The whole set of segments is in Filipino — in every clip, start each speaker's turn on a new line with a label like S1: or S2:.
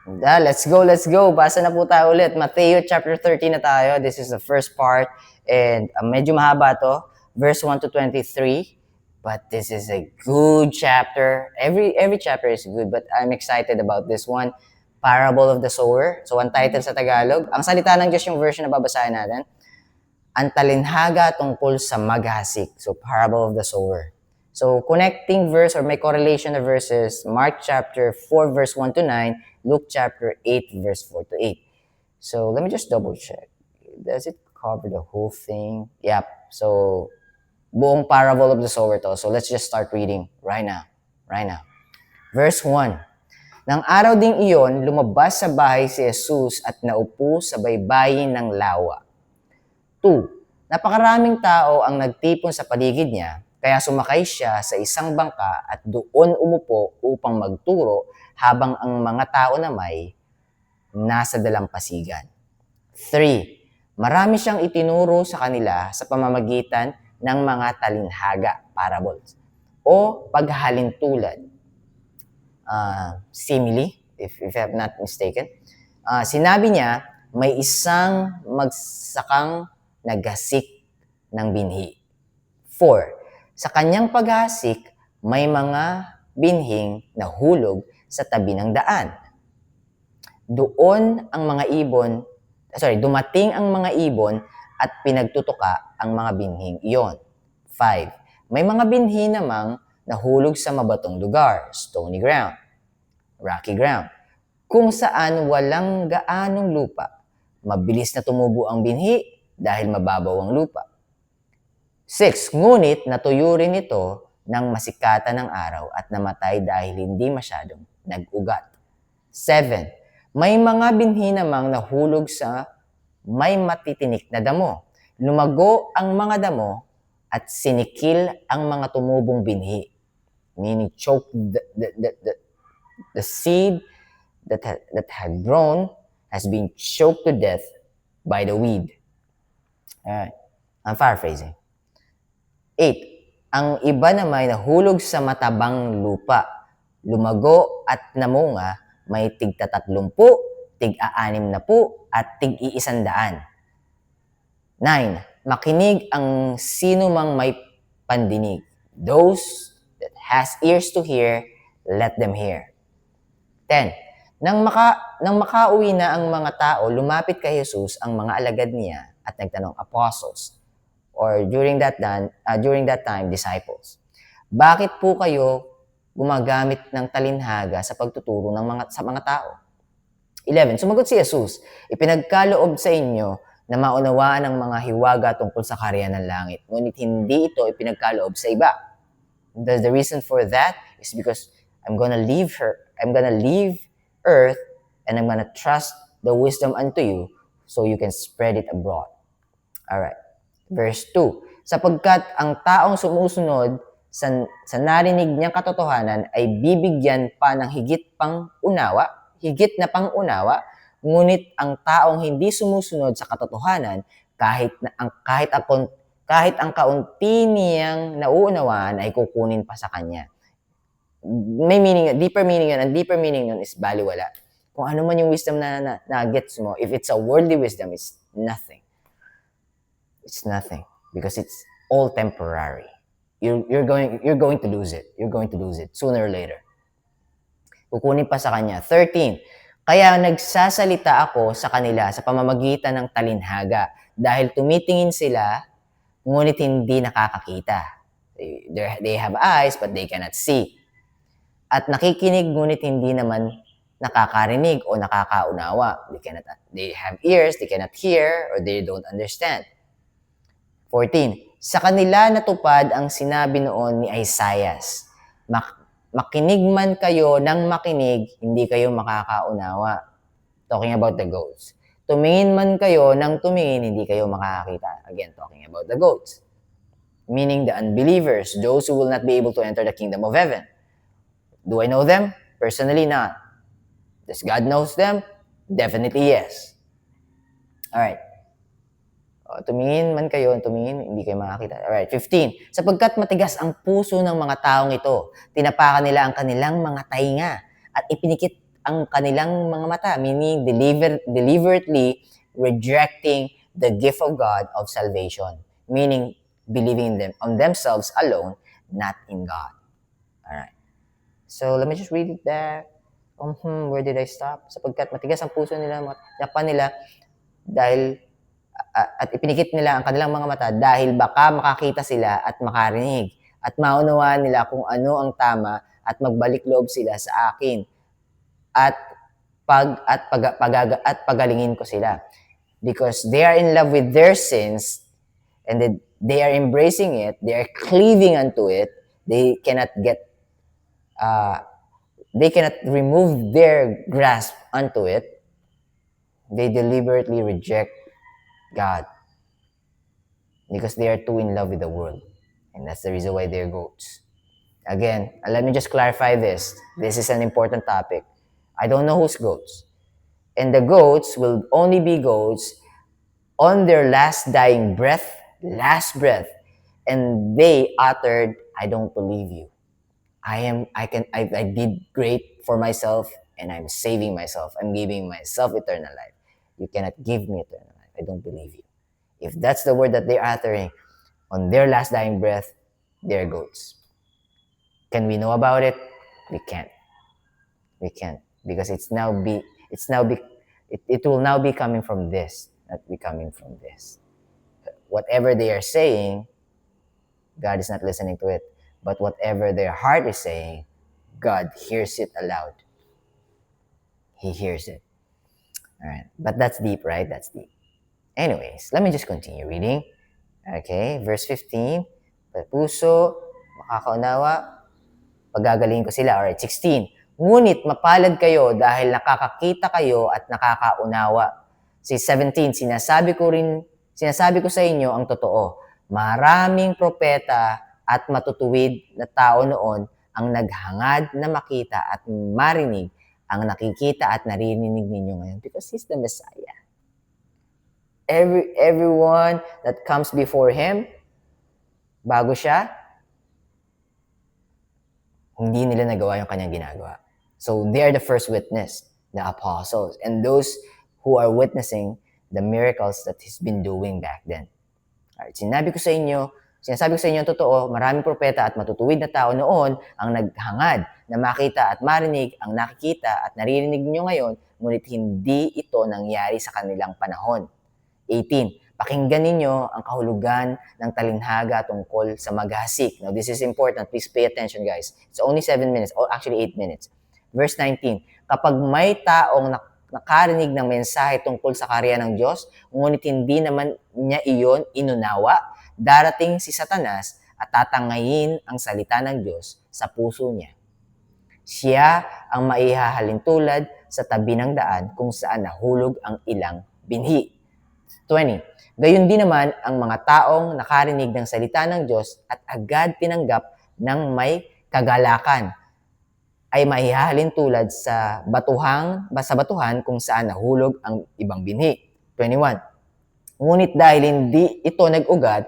S1: Let's go, let's go. Basa na po tayo ulit. Matthew chapter 13 na tayo. This is the first part. And medyo mahaba to. Verse 1 to 23. But this is a good chapter. Every chapter is good, but I'm excited about this one. Parable of the Sower. So, ang title sa Tagalog. Ang salita ng Diyos yung version na babasahin natin. Ang talinhaga tungkol sa maghasik. So, Parable of the Sower. So, connecting verse or may correlation na verses, Mark chapter 4 verse 1 to 9, Luke chapter 8 verse 4 to 8. So, let me just double check. Does it cover the whole thing? Yep. So, buong parable of the sower to. So, let's just start reading right now. Right now. Verse 1. Nang araw ding iyon, lumabas sa bahay si Jesus at naupo sa baybayin ng lawa. 2. Napakaraming tao ang nagtipon sa paligid niya, kaya sumakay siya sa isang bangka at doon umupo upang magturo habang ang mga tao na may nasa dalampasigan. 3. Marami siyang itinuro sa kanila sa pamamagitan ng mga talinhaga, parables, o paghalintulad, simile, if I'm not mistaken. Sinabi niya, may isang magsakang naghasik ng binhi. 4. Sa kanyang paghasik, may mga binhing nahulog sa tabi ng daan. Dumating ang mga ibon at pinagtutuka ang mga binhing iyon. 5. May mga binhi namang nahulog sa mabatong lugar, stony ground, rocky ground, kung saan walang gaanong lupa. Mabilis na tumubo ang binhi dahil mababaw ang lupa. 6. Ngunit natuyo rin ito ng masikatan ng araw at namatay dahil hindi masyadong nag-ugat. 7. May mga binhi namang nahulog sa may matitinik na damo. Lumago ang mga damo at sinikil ang mga tumubong binhi. Meaning choke the seed that had grown has been choked to death by the weed. Alright. I'm paraphrasing. 8. Ang iba naman ay nahulog sa matabang lupa. Lumago at namunga, may tig-30, tig-60, at tig-100. 9. Makinig ang sino mang may pandinig. Those that has ears to hear, let them hear. 10. Nang makauwi na ang mga tao, lumapit kay Jesus ang mga alagad niya at nagtanong, apostles, or during that time, disciples. Bakit po kayo gumagamit ng talinhaga sa pagtuturo sa mga tao? 11. Sumagot si Jesus, ipinagkaloob sa inyo na maunawaan ang mga hiwaga tungkol sa kaharian ng langit, ngunit hindi ito ipinagkaloob sa iba. The reason for that is because I'm gonna leave earth, and I'm gonna trust the wisdom unto you so you can spread it abroad. Alright. Verse 2, sapagkat ang taong sumusunod sa narinig niyang katotohanan ay bibigyan pa ng higit na pangunawa, ngunit ang taong hindi sumusunod sa katotohanan, kahit ang kaunti niyang nauunawaan ay kukunin pa sa kanya. May meaning, deeper meaning yun. Ang deeper meaning nun is baliwala. Kung ano man yung wisdom na gets mo, if it's a worldly wisdom, it's nothing. It's nothing because it's all temporary. You're going to lose it. You're going to lose it sooner or later. Kukunin pa sa kanya. 13. Kaya nagsasalita ako sa kanila sa pamamagitan ng talinhaga dahil tumitingin sila ngunit hindi nakakakita. They have eyes but they cannot see. At nakikinig ngunit hindi naman nakakarinig o nakakaunawa. They have ears, they cannot hear, or they don't understand. 14. Sa kanila natupad ang sinabi noon ni Isaias, makinig man kayo ng makinig, hindi kayo makakaunawa. Talking about the goats. Tumingin man kayo ng tumingin, hindi kayo makakakita. Again, talking about the goats. Meaning the unbelievers, those who will not be able to enter the kingdom of heaven. Do I know them? Personally, not. Does God knows them? Definitely yes. Alright. Tumingin man kayo, hindi kayo makakita. Alright, 15. Sapagkat matigas ang puso ng mga taong ito, tinapakan nila ang kanilang mga tainga at ang kanilang mga mata, meaning deliberately rejecting the gift of God of salvation, meaning believing them on themselves alone, not in God. Alright. So, let me just read it back. Where did I stop? Sapagkat matigas ang puso nila, yapa nila, dahil at ipinikit nila ang kanilang mga mata dahil baka makakita sila at makarinig at maunawaan nila kung ano ang tama at magbalik loob sila sa akin at pagalingin ko sila, because they are in love with their sins and they are embracing it, they are cleaving unto it, they cannot remove their grasp unto it. They deliberately reject God because they are too in love with the world, and that's the reason why they're goats. Again, let me just clarify this. This is an important topic. I don't know who's goats. And the goats will only be goats on their last dying breath, and they uttered, I don't believe you. I did great for myself, and I'm saving myself. I'm giving myself eternal life. You cannot give me eternal life. I don't believe you. If that's the word that they're uttering on their last dying breath, they're goats. Can we know about it? We can't. We can't, because it will now be coming from this, not be coming from this. Whatever they are saying, God is not listening to it. But whatever their heart is saying, God hears it aloud. He hears it. All right. But that's deep, right? That's deep. Anyways, let me just continue reading. Okay, verse 15. Puso, makakaunawa, pagagaling ko sila. Alright, 16. Ngunit mapalad kayo dahil nakakakita kayo at nakakaunawa. 17. Sinasabi ko sa inyo ang totoo. Maraming propeta at matutuwid na tao noon ang naghangad na makita at marinig ang nakikita at narinig ninyo ngayon, because He's the Messiah. Everyone that comes before Him, bago siya, hindi nila nagawa yung kanyang ginagawa. So they are the first witness, the apostles, and those who are witnessing the miracles that He's been doing back then. Alright, sinasabi ko sa inyo ang totoo, maraming propeta at matutuwid na tao noon ang naghangad na makita at marinig ang nakikita at naririnig niyo ngayon, ngunit hindi ito nangyari sa kanilang panahon. 18. Pakinggan ninyo ang kahulugan ng talinhaga tungkol sa maghasik. Now, this is important. Please pay attention, guys. It's only 7 minutes, or actually 8 minutes. Verse 19. Kapag may taong nakarinig ng mensahe tungkol sa karya ng Diyos, ngunit hindi naman niya iyon inunawa, darating si Satanas at tatangayin ang salita ng Diyos sa puso niya. Siya ang maihahalin tulad sa tabi ng daan kung saan nahulog ang ilang binhi. 20. Gayon din naman ang mga taong nakarinig ng salita ng Diyos at agad tinanggap ng may kagalakan ay maihahalin tulad sa batuhan kung saan nahulog ang ibang binhi. 21. Ngunit dahil hindi ito nag-ugat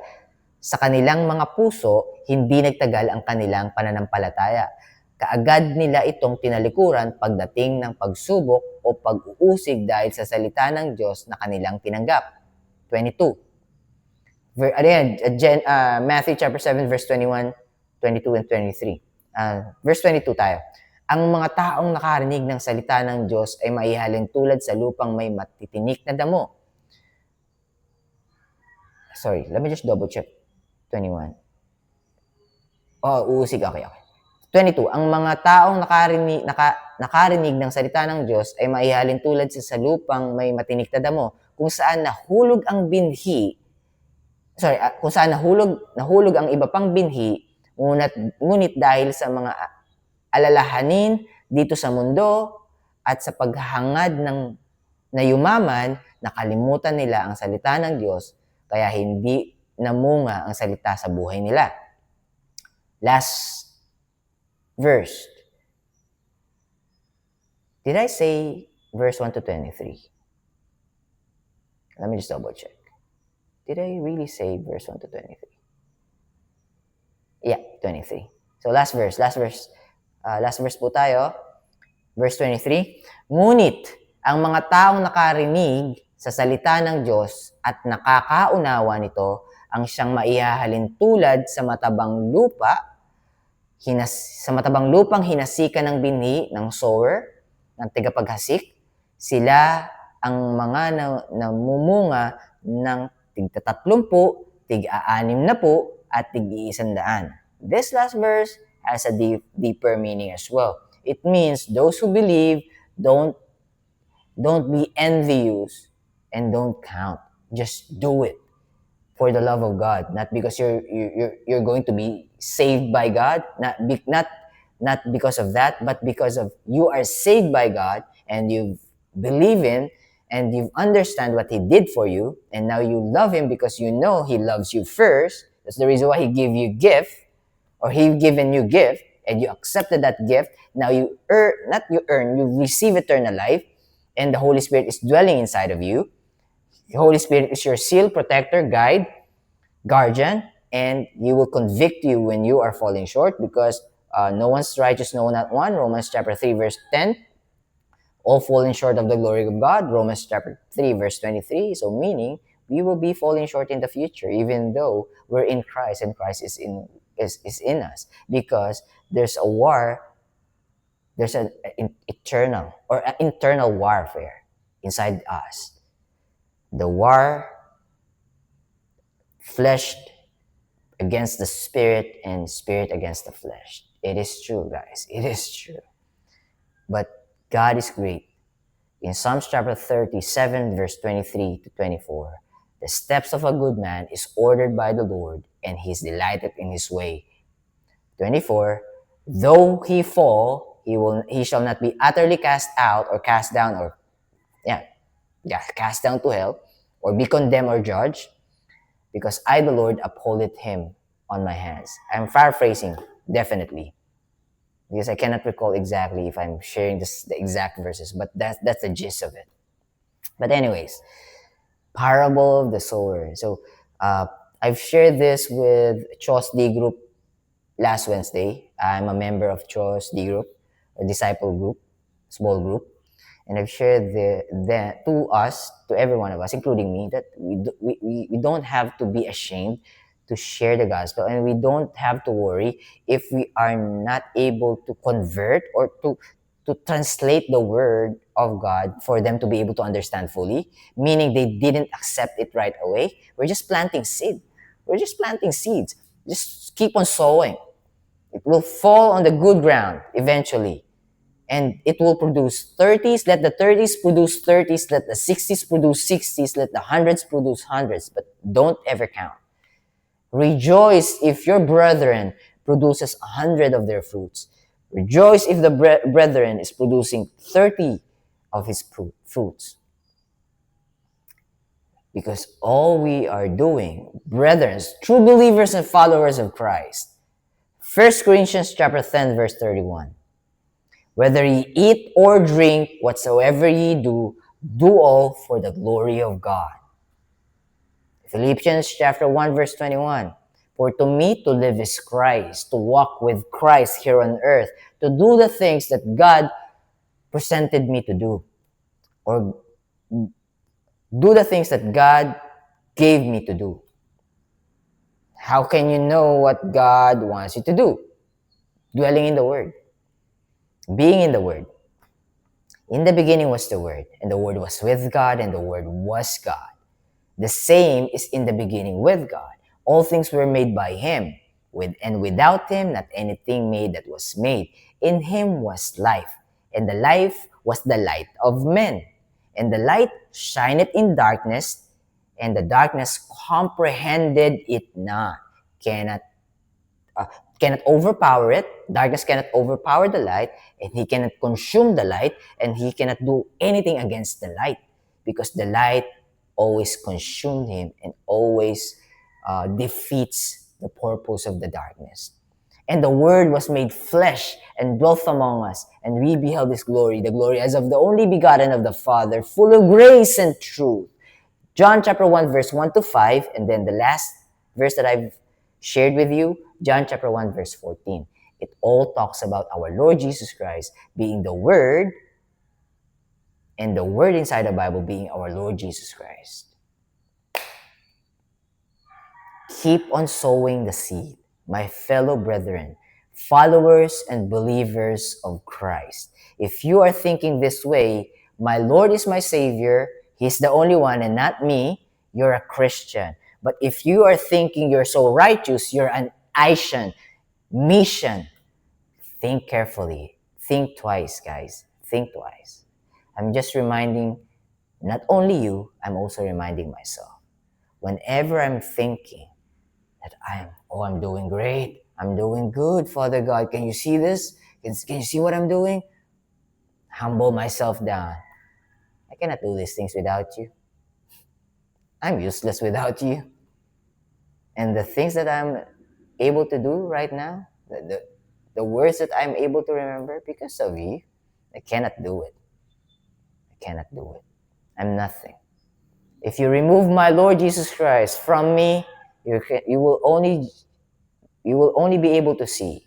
S1: sa kanilang mga puso, hindi nagtagal ang kanilang pananampalataya. Kaagad nila itong tinalikuran pagdating ng pagsubok o pag-uusig dahil sa salita ng Diyos na kanilang tinanggap. 22. Matthew chapter 7, verse 21, 22, and 23. Verse 22 tayo. Ang mga taong nakarinig ng salita ng Diyos ay maihalin tulad sa lupang may matitinik na damo. Sorry, let me just double check. 21. Uusig. Okay. 22. Ang mga taong nakarinig ng salita ng Diyos ay maihalin tulad sa lupang may matinik na damo, kung saan nahulog ang binhi. Kung saan nahulog ang iba pang binhi, ngunit dahil sa mga alalahanin dito sa mundo at sa paghangad na yumaman, nakalimutan nila ang salita ng Diyos, kaya hindi namunga ang salita sa buhay nila. Last verse. Did I say verse 1 to 23? Let me just double check. Did I really say verse 1 to 23? Yeah, 23. So last verse po tayo. Verse 23, ngunit ang mga taong nakarinig sa salita ng Diyos at nakakaunawa nito ang siyang maihahalin tulad sa matabang lupang hinasikan ng binhi ng sower, ng tigapaghasik. Sila ang mga namumunga ng tig-30, tig-60 at tig-100. This last verse has a deeper meaning as well. It means those who believe, don't be envious and don't count. Just do it for the love of God, not because you're going to be saved by God, not because of that, but because of you are saved by God and you believe in and you understand what He did for you, and now you love Him because you know He loves you first. That's the reason why He gave you gift, or He given you gift, and you accepted that gift. Now you receive eternal life, and the Holy Spirit is dwelling inside of you. The Holy Spirit is your seal, protector, guide, guardian, and He will convict you when you are falling short, because no one's righteous, no, not one. Romans chapter 3, verse 10. All falling short of the glory of God. Romans chapter 3, verse 23. So meaning, we will be falling short in the future, even though we're in Christ and Christ is in us, because there's a war, there's an eternal or an internal warfare inside us. The war, flesh against the spirit and spirit against the flesh. It is true, guys. It is true. But God is great. In Psalms chapter 37, verse 23 to 24, the steps of a good man is ordered by the Lord, and he is delighted in his way. 24, though he fall, he shall not be utterly cast out or cast down or cast down to hell, or be condemned or judged, because I, the Lord, upholdeth him on my hands. I'm paraphrasing, definitely, because I cannot recall exactly if I'm sharing the exact verses, but that's the gist of it. But anyways, parable of the sower. So I've shared this with Chos D Group last Wednesday. I'm a member of Chos D Group, a disciple group, small group. And I've shared to every one of us, including me, that we don't have to be ashamed to share the gospel, and we don't have to worry if we are not able to convert or to translate the word of God for them to be able to understand fully, meaning they didn't accept it right away. We're just planting seed. We're just planting seeds. Just keep on sowing. It will fall on the good ground eventually. And it will produce 30s. Let the 30s produce 30s. Let the 60s produce 60s. Let the 100s produce 100s. But don't ever count. Rejoice if your brethren produces 100 of their fruits. Rejoice if the brethren is producing 30 of his fruits. Because all we are doing, brethren, true believers and followers of Christ. 1 Corinthians chapter 10, verse 31. Whether ye eat or drink, whatsoever ye do, do all for the glory of God. Philippians chapter 1, verse 21. For to me to live is Christ, to walk with Christ here on earth, to do the things that God presented me to do, or do the things that God gave me to do. How can you know what God wants you to do? Dwelling in the Word. Being in the Word. In the beginning was the Word, and the Word was with God, and the Word was God. The same is in the beginning with God. All things were made by Him, and without Him not anything made that was made. In Him was life, and the life was the light of men. And the light shineth in darkness, and the darkness comprehended it not. Cannot overpower it. Darkness cannot overpower the light, and he cannot consume the light, and he cannot do anything against the light, because the light always consumed him and always defeats the purpose of the darkness. And the Word was made flesh and dwelt among us, and we beheld His glory, the glory as of the only begotten of the Father, full of grace and truth. John chapter 1, verse 1 to 5, and then the last verse that I've shared with you, John chapter 1, verse 14. It all talks about our Lord Jesus Christ being the Word, and the Word inside the Bible being our Lord Jesus Christ. Keep on sowing the seed, my fellow brethren, followers and believers of Christ. If you are thinking this way, my Lord is my Savior, He's the only one and not me, you're a Christian. But if you are thinking you're so righteous, you're an Asian, mission, think carefully. Think twice, guys. Think twice. I'm just reminding not only you, I'm also reminding myself. Whenever I'm thinking that I'm doing great, I'm doing good, Father God, can you see this? Can you see what I'm doing? Humble myself down. I cannot do these things without you. I'm useless without you. And the things that I'm able to do right now, the words that I'm able to remember because of you, I cannot do it. I cannot do it. I'm nothing. If you remove my Lord Jesus Christ from me, you will only be able to see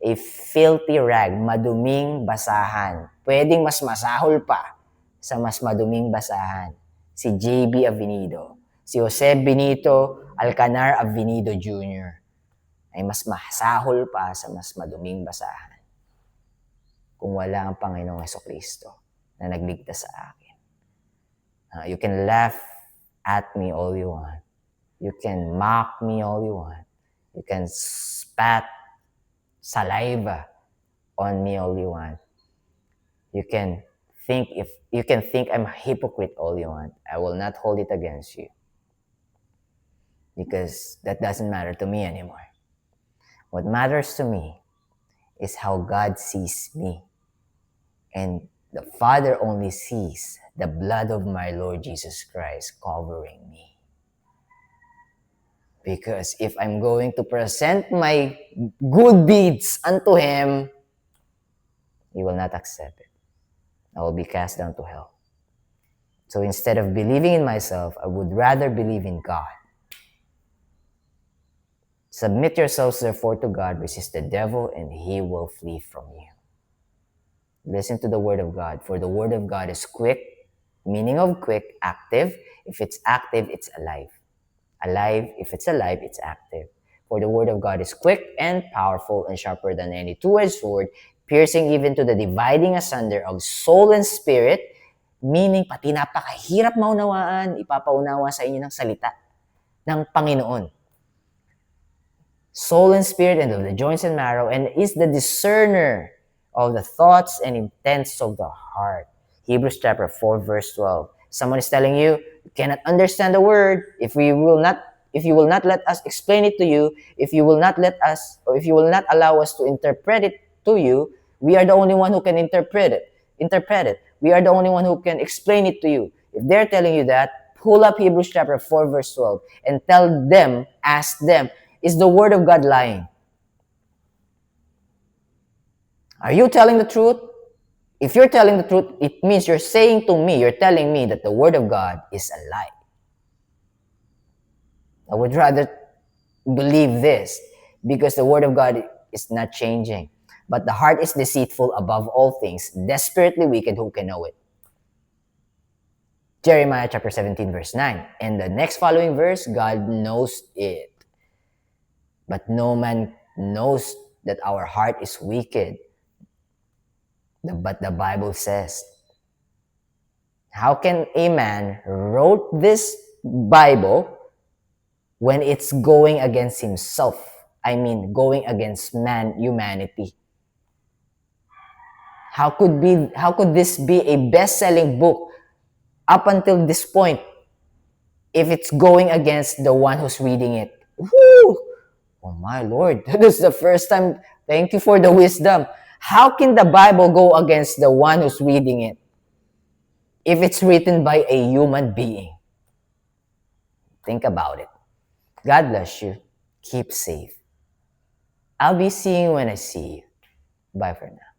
S1: a filthy rag, maduming basahan. Pwedeng mas masahol pa sa mas maduming basahan. Si J.B. Avenido, si Jose Benito Alcanar Avenido Jr. ay mas masahol pa sa mas maduming basahan kung wala ang Panginoong Hesukristo na nagligtas sa akin. You can laugh at me all you want. You can mock me all you want. You can spat saliva on me all you want. You can think I'm a hypocrite all you want. I will not hold it against you. Because that doesn't matter to me anymore. What matters to me is how God sees me. And the Father only sees the blood of my Lord Jesus Christ covering me. Because if I'm going to present my good deeds unto Him, He will not accept it. I will be cast down to hell. So instead of believing in myself, I would rather believe in God. Submit yourselves therefore to God, resist the devil, and he will flee from you. Listen to the word of God, for the word of God is quick, meaning of quick, active. If it's active, it's alive. Alive, if it's alive, it's active. For the word of God is quick and powerful and sharper than any two-edged sword, piercing even to the dividing asunder of soul and spirit, meaning pati napakahirap maunawaan, ipapaunawa sa inyo ng salita ng Panginoon. Soul and spirit and of the joints and marrow, and is the discerner of the thoughts and intents of the heart. Hebrews chapter 4 verse 12. Someone is telling you, you cannot understand the word if you will not let us explain it to you, if you will not allow us to interpret it to you, we are the only one who can interpret it. We are the only one who can explain it to you. If they're telling you that, pull up Hebrews chapter 4 verse 12 and ask them, is the word of God lying? Are you telling the truth? If you're telling the truth, it means you're telling me that the word of God is a lie. I would rather believe this because the word of God is not changing. But the heart is deceitful above all things, desperately wicked, who can know it? Jeremiah chapter 17 verse 9. And the next following verse, God knows it. But no man knows that our heart is wicked. But the Bible says, how can a man wrote this Bible when it's going against himself? I mean, going against humanity. How could this be a best-selling book up until this point if it's going against the one who's reading it? Woo! Oh my Lord, this is the first time. Thank you for the wisdom. How can the Bible go against the one who's reading it if it's written by a human being? Think about it. God bless you. Keep safe. I'll be seeing you when I see you. Bye for now.